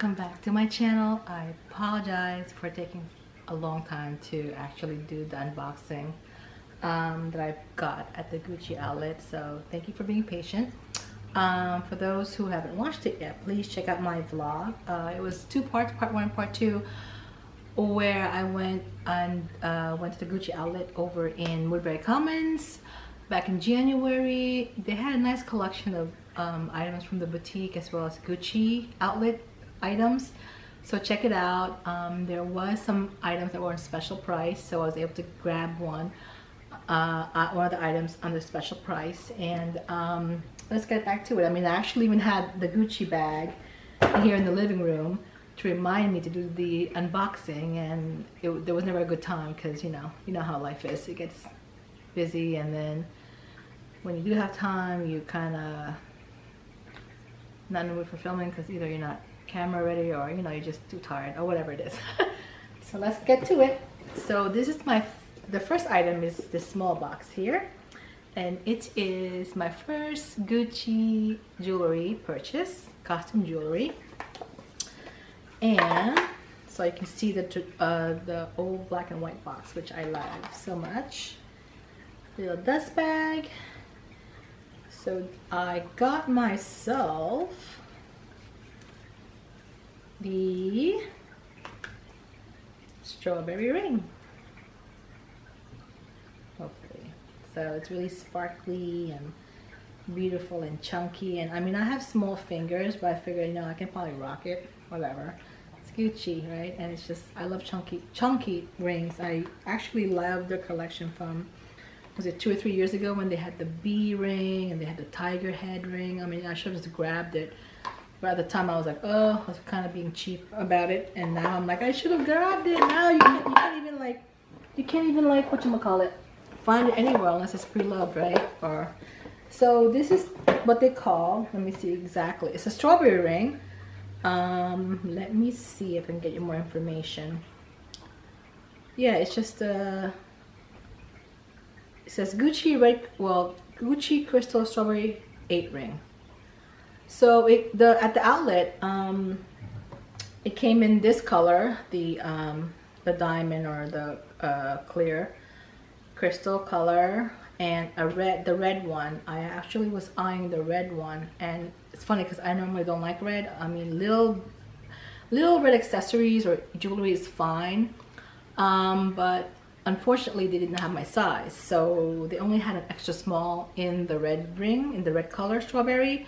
welcome back to my channel. I apologize for taking a long time to actually do the unboxing that I got at the Gucci outlet, so thank you for being patient. For those who haven't watched it yet, please check out my vlog. It was two parts, part one and part two, where I went to the Gucci outlet over in Woodbury Commons back in January. They had a nice collection of items from the boutique as well as Gucci outlet items, so check it out. There was some items that were on special price, so I was able to grab one of the items under special price. And let's get back to it. I mean, I actually even had the Gucci bag here in the living room to remind me to do the unboxing, and there was never a good time because you know how life is. It gets busy, and then when you do have time, you kind of not in the mood for filming because either you're not camera ready or you're just too tired or whatever it is. So let's get to it. So this is the first item is this small box here, and it is my first Gucci jewelry purchase, costume jewelry. And so you can see the old black and white box, which I love so much. Little dust bag. So I got myself the strawberry ring, hopefully. So it's really sparkly and beautiful and chunky, and I mean, I have small fingers, but I figured I can probably rock it, whatever. It's Gucci, right? And it's just, I love chunky rings. I actually love their collection from, was it 2 or 3 years ago when they had the bee ring and they had the tiger head ring. I mean, I should have just grabbed it, but at the time I was like, oh, I was kind of being cheap about it, and now I'm like, I should have grabbed it. Now you can't even like whatchamacallit, find it anywhere unless it's pre-loved, right? Or so this is what they call, let me see exactly, it's a strawberry ring. Let me see if I can get you more information. Yeah, it's just it says Gucci Gucci Crystal Strawberry 8 ring. So at the outlet, it came in this color, the diamond or the clear crystal color, and the red one. I actually was eyeing the red one, and it's funny because I normally don't like red. I mean, little red accessories or jewelry is fine, but unfortunately they didn't have my size, so they only had an extra small in the red ring, in the red color strawberry,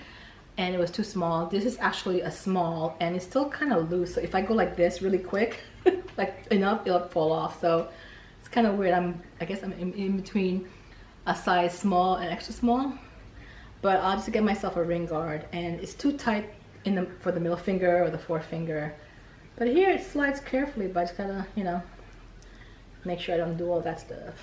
and it was too small. This is actually a small, and it's still kind of loose, so if I go like this really quick, like enough, it'll fall off. So it's kind of weird. I guess I'm in between a size small and extra small, but I'll just get myself a ring guard, and it's too tight for the middle finger or the forefinger. But here it slides carefully, but I just gotta make sure I don't do all that stuff.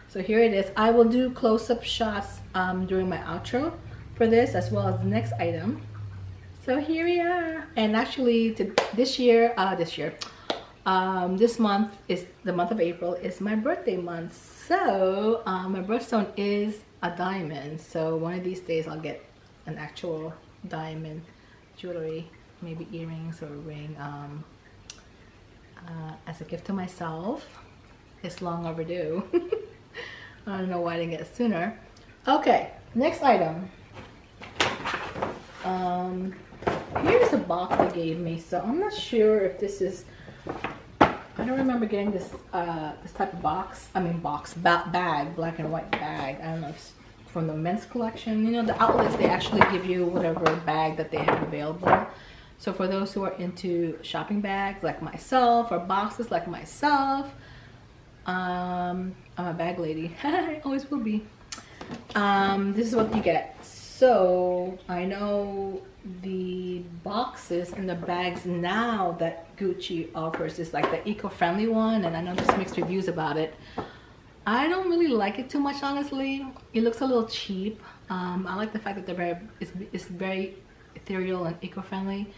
So here it is. I will do close-up shots during my outro for this, as well as the next item. So here we are. And actually this month is the month of April, is my birthday month. So my birthstone is a diamond, so one of these days I'll get an actual diamond jewelry, maybe earrings or a ring, as a gift to myself. It's long overdue. I don't know why I didn't get it sooner. Okay, next item. Here's a box they gave me, so I'm not sure if this is, I don't remember getting this this type of box. I mean bag, black and white bag. I don't know if it's from the men's collection. The outlets, they actually give you whatever bag that they have available. So for those who are into shopping bags like myself, or boxes like myself, I'm a bag lady. I always will be. This is what you get. So I know the boxes and the bags now that Gucci offers is like the eco-friendly one, and I know there's mixed reviews about it. I don't really like it too much, honestly. It looks a little cheap. I like the fact that it's very ethereal and eco-friendly,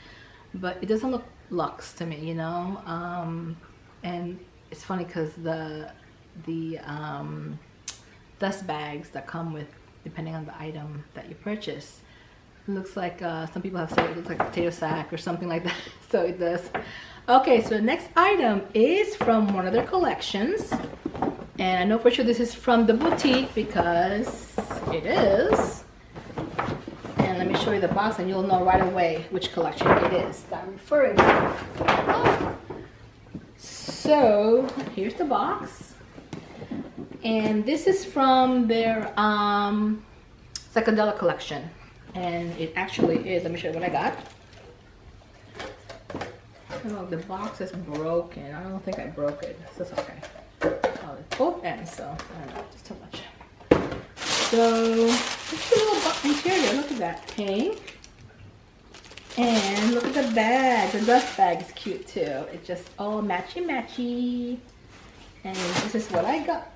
but it doesn't look luxe to me, and it's funny because the dust bags that come with, depending on the item that you purchase, looks like some people have said it looks like a potato sack or something like that. So it does. Okay, so the next item is from one of their collections, and I know for sure this is from the boutique because it is. And let me show you the box and you'll know right away which collection it is that I'm referring to. Oh. So here's the box, and this is from their psychedelic collection, and it actually is. Let me show you what I got. Oh, the box is broken. I don't think I broke it. This is okay. Oh, it's both ends, so I don't know, just too much. So it's a little interior. Look at that, pink. And look at the bag. The dust bag is cute too. It's just all matchy matchy. And this is what I got.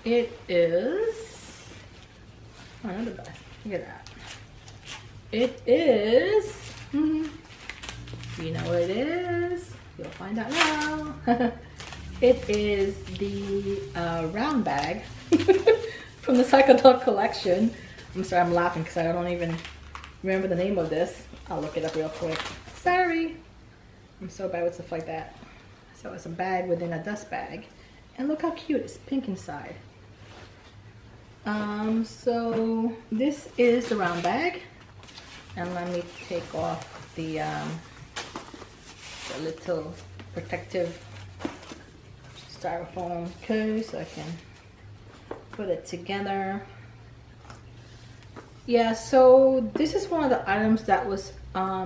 It is, oh, not the best. Look at that. It is, you know what it is? You'll find out now. It is the round bag from the psychedelic collection. I'm sorry, I'm laughing because I don't even remember the name of this. I'll look it up real quick. Sorry. I'm so bad with stuff like that. So it's a bag within a dust bag. And look how cute, it's pink inside. So this is the round bag, and let me take off the little protective styrofoam case so I can put it together. Yeah, so this is one of the items that was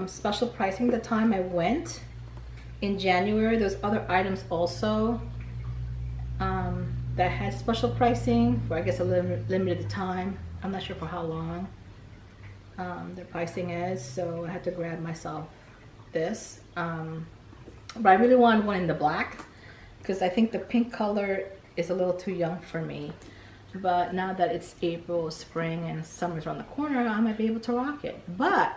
special pricing the time I went in January. There's other items also that had special pricing for, I guess, a limited time. I'm not sure for how long their pricing is, so I had to grab myself this. But I really wanted one in the black because I think the pink color is a little too young for me. But now that it's April, spring, and summer's around the corner, I might be able to rock it. But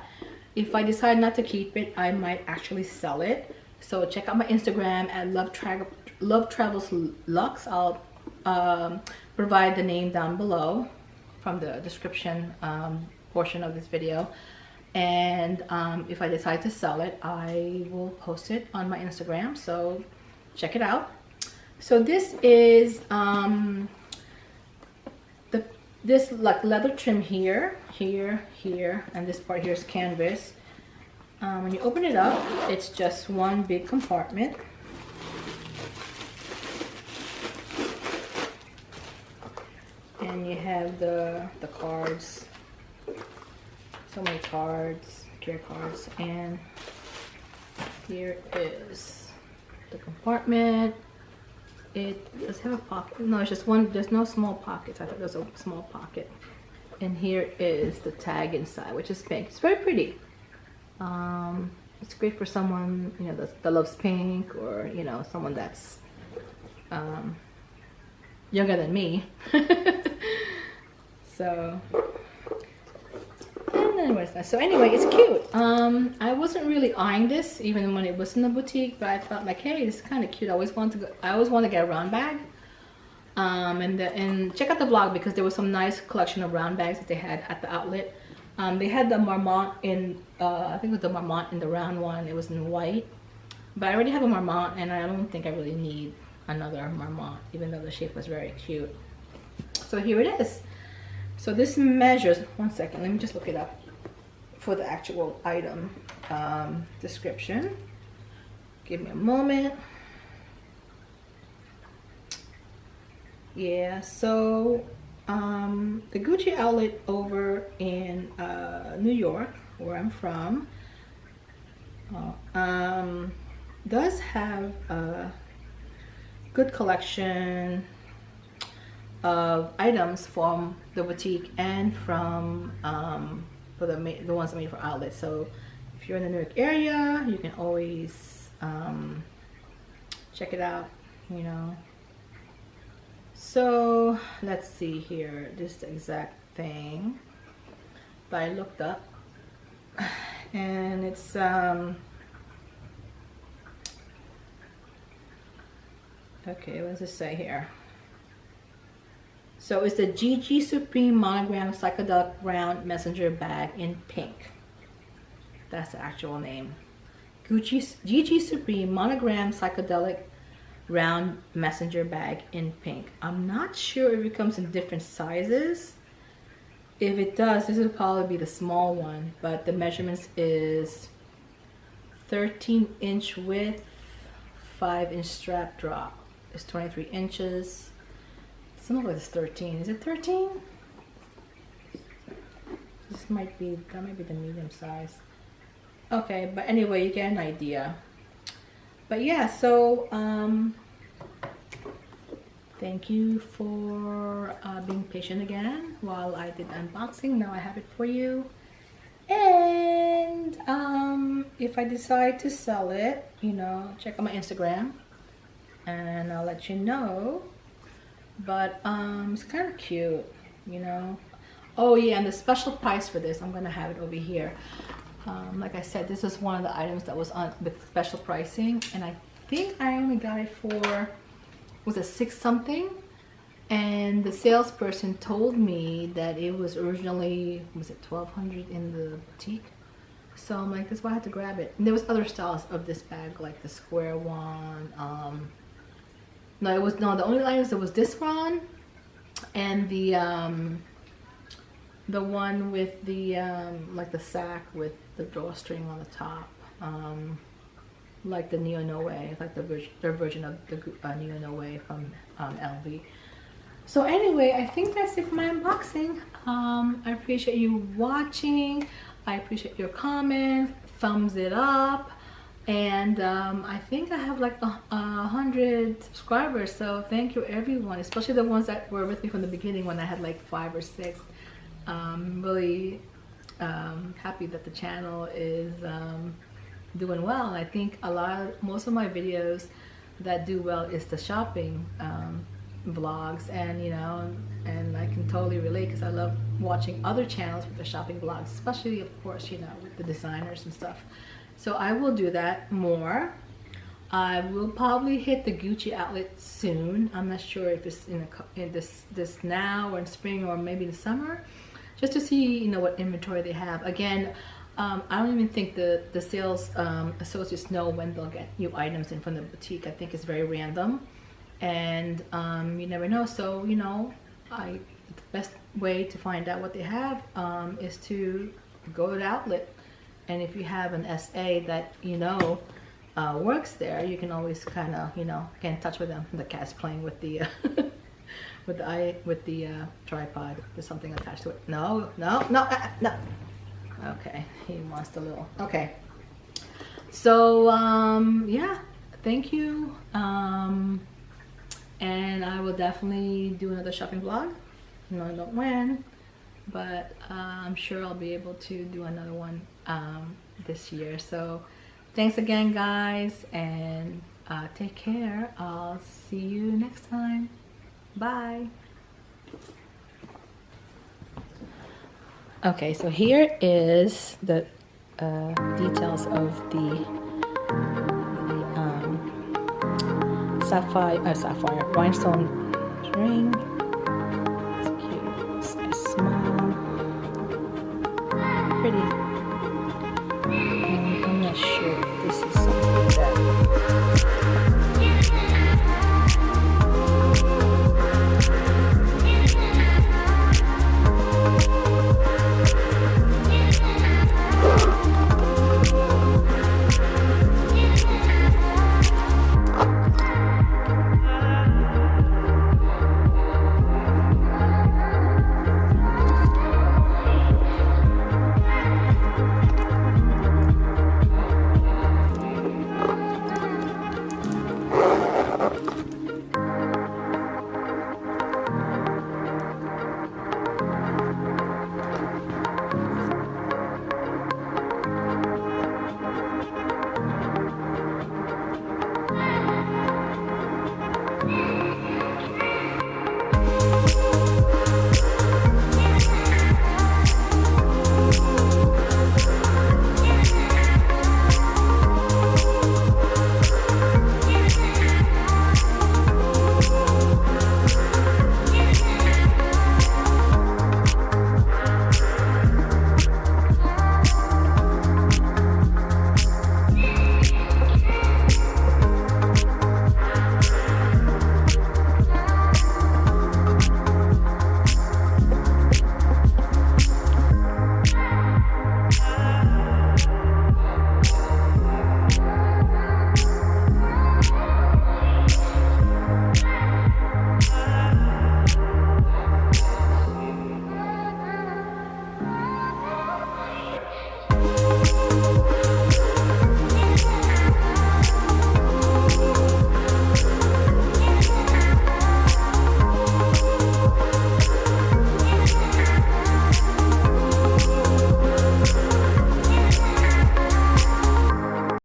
if I decide not to keep it, I might actually sell it. So check out my Instagram at Love Travels Luxe. I'll provide the name down below from the description portion of this video. And if I decide to sell it, I will post it on my Instagram. So check it out. So this is this like leather trim here, and this part here is canvas. When you open it up, it's just one big compartment. And you have the cards, so many cards, care cards, and here is the compartment. It does have a pocket. No, it's just one. There's no small pockets. I thought there was a small pocket. And here is the tag inside, which is pink. It's very pretty. It's great for someone, you know, that loves pink, or you know, someone that's younger than me. So, and anyways, so anyway, it's cute. I wasn't really eyeing this even when it was in the boutique, but I thought like, hey, this is kind of cute. I always want to get a round bag. And check out the vlog because there was some nice collection of round bags that they had at the outlet. They had the Marmont in, I think it was the Marmont in the round one. It was in white, but I already have a Marmont, and I don't think I really need another Marmont, even though the shape was very cute. So here it is. So this measures, one second, let me just look it up for the actual item description. Give me a moment. Yeah, so the Gucci outlet over in New York, where I'm from, does have a good collection of items from the boutique and from for the ones made for outlets. So if you're in the New York area, you can always check it out, you know. So let's see here, this is the exact thing that I looked up. and it's okay, what does it say here? So it's the GG Supreme Monogram Psychedelic Round Messenger Bag in pink. That's the actual name. GG Supreme Monogram Psychedelic Round Messenger Bag in pink. I'm not sure if it comes in different sizes. If it does, this would probably be the small one, but the measurements is 13-inch width, 5-inch strap drop. It's 23 inches. Some of it is 13. Is it 13? This might be, that might be the medium size. Okay, but anyway, you get an idea. But yeah, so thank you for being patient again while I did the unboxing. Now I have it for you. And if I decide to sell it, you know, check out my Instagram and I'll let you know. But it's kind of cute, you know. Oh yeah, and the special price for this, I'm gonna have it over here. Like I said, this is one of the items that was on with special pricing, and I think I only got it for, was it 6 something? And the salesperson told me that it was originally, was it 1200 in the boutique? So I'm like, that's why I had to grab it. And there was other styles of this bag, like the square one. No, it was, no, the only items, there was this one and the one with the like the sack with the drawstring on the top, like the Neo No Way, like their version of the Neo No Way from LV. So anyway, I think that's it for my unboxing. I appreciate you watching. I appreciate your comments, thumbs it up. And I think I have like 100 subscribers, so thank you everyone, especially the ones that were with me from the beginning when I had like 5 or 6. Really happy that the channel is doing well. I think most of my videos that do well is the shopping vlogs, and you know, and I can totally relate because I love watching other channels with the shopping vlogs, especially of course, you know, with the designers and stuff. So I will do that more. I will probably hit the Gucci outlet soon. I'm not sure if it's in this now or in spring or maybe in the summer, just to see, you know, what inventory they have. Again, I don't even think the sales associates know when they'll get new items in from the boutique. I think it's very random, and you never know. So you know, the best way to find out what they have is to go to the outlet. And if you have an SA that you know works there, you can always kind of, you know, get in touch with them. The cat's playing with the with the tripod. There's something attached to it. No. Okay, he wants the little. Okay. So yeah, thank you. And I will definitely do another shopping vlog. No, I don't know when, but I'm sure I'll be able to do another one this year. So thanks again, guys, and take care. I'll see you next time. Bye. Okay, so here is the details of the sapphire rhinestone ring. It's cute. It's small, pretty.